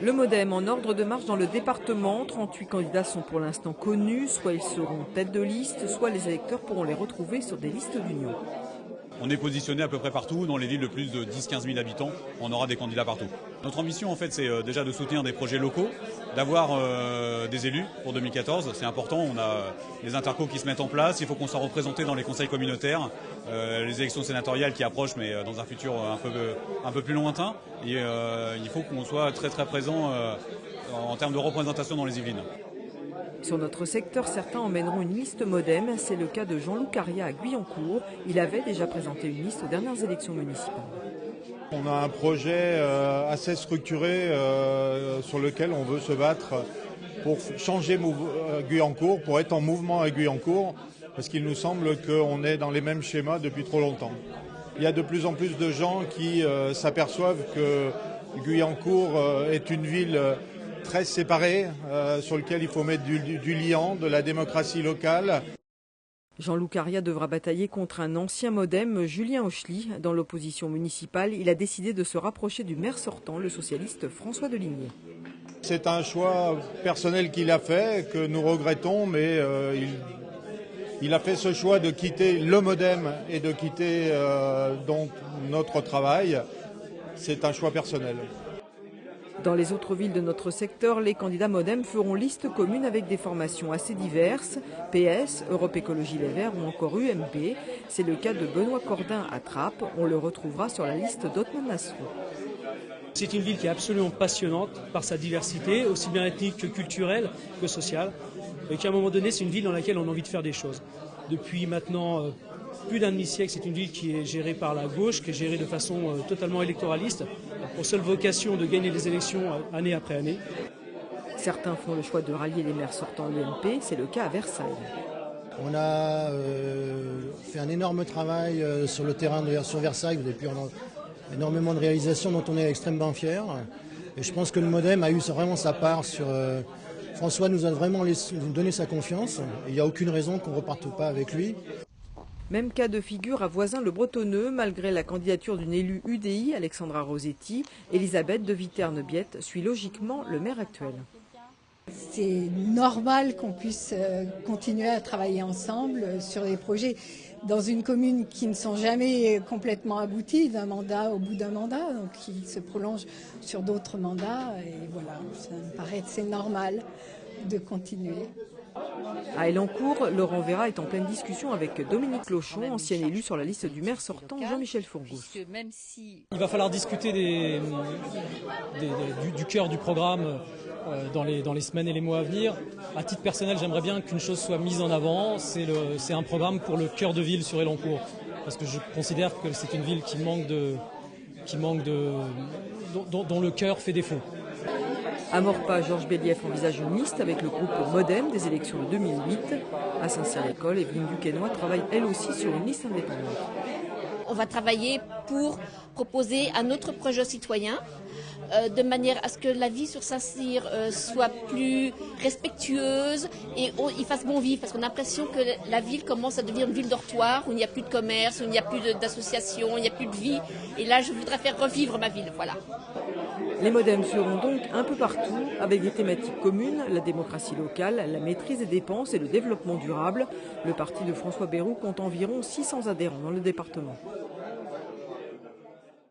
Le MoDem en ordre de marche dans le département. 38 candidats sont pour l'instant connus. Soit ils seront tête de liste, soit les électeurs pourront les retrouver sur des listes d'union. On est positionné à peu près partout, dans les villes de plus de 10-15 000 habitants, on aura des candidats partout. Notre ambition en fait c'est déjà de soutenir des projets locaux, d'avoir des élus pour 2014, c'est important, on a les intercos qui se mettent en place, il faut qu'on soit représenté dans les conseils communautaires, les élections sénatoriales qui approchent mais dans un futur un peu plus lointain, et il faut qu'on soit très présent en termes de représentation dans les Yvelines. Sur notre secteur, certains emmèneront une liste MoDem. C'est le cas de Jean-Loup Caria à Guyancourt. Il avait déjà présenté une liste aux dernières élections municipales. On a un projet assez structuré sur lequel on veut se battre pour changer Guyancourt, pour être en mouvement à Guyancourt, parce qu'il nous semble qu'on est dans les mêmes schémas depuis trop longtemps. Il y a de plus en plus de gens qui s'aperçoivent que Guyancourt est une ville très séparée, sur lequel il faut mettre du liant, de la démocratie locale. Jean-Loup Caria devra batailler contre un ancien MoDem, Julien Hochely. Dans l'opposition municipale, il a décidé de se rapprocher du maire sortant, le socialiste François Deligné. C'est un choix personnel qu'il a fait, que nous regrettons, mais il a fait ce choix de quitter le MoDem et de quitter donc notre travail. C'est un choix personnel. Dans les autres villes de notre secteur, les candidats MoDem feront liste commune avec des formations assez diverses, PS, Europe Écologie Les Verts ou encore UMP. C'est le cas de Benoît Cordin à Trappes. On le retrouvera sur la liste d'Othman Nasrou. C'est une ville qui est absolument passionnante par sa diversité, aussi bien ethnique que culturelle que sociale. Et qu'à un moment donné, c'est une ville dans laquelle on a envie de faire des choses. Depuis maintenant plus d'un demi-siècle, c'est une ville qui est gérée par la gauche, qui est gérée de façon totalement électoraliste, pour seule vocation de gagner les élections année après année. Certains font le choix de rallier les maires sortants UMP, c'est le cas à Versailles. On a fait un énorme travail sur le terrain sur Versailles, et puis on a énormément de réalisations dont on est extrêmement fiers. Et je pense que le MoDem a eu vraiment sa part sur... François nous a vraiment donné sa confiance, et il n'y a aucune raison qu'on ne reparte pas avec lui. Même cas de figure à Voisins-le-Bretonneux, malgré la candidature d'une élue UDI, Alexandra Rosetti, Elisabeth de Viternes-Biette suit logiquement le maire actuel. C'est normal qu'on puisse continuer à travailler ensemble sur des projets dans une commune qui ne sont jamais complètement aboutis d'un mandat au bout d'un mandat, donc qui se prolongent sur d'autres mandats. Et voilà, ça me paraît c'est normal de continuer. À Elancourt, Laurent Vera est en pleine discussion avec Dominique Lochon, ancien élu sur la liste du maire sortant Jean-Michel Fourgos. Il va falloir discuter du cœur du programme dans les semaines et les mois à venir. À titre personnel, j'aimerais bien qu'une chose soit mise en avant, c'est un programme pour le cœur de ville sur Elancourt. Parce que je considère que c'est une ville dont le cœur fait défaut. À Morpas, Georges Bélief envisage une liste avec le groupe MoDem des élections de 2008. À Saint-Cyr-l'École, Evelyne Duquesnoy travaille elle aussi sur une liste indépendante. On va travailler pour proposer un autre projet citoyen, de manière à ce que la vie sur Saint-Cyr soit plus respectueuse et il fasse bon vivre, parce qu'on a l'impression que la ville commence à devenir une ville dortoir, où il n'y a plus de commerce, où il n'y a plus d'associations, il n'y a plus de vie. Et là, je voudrais faire revivre ma ville, voilà. Les MoDem seront donc un peu partout, avec des thématiques communes, la démocratie locale, la maîtrise des dépenses et le développement durable. Le parti de François Bayrou compte environ 600 adhérents dans le département.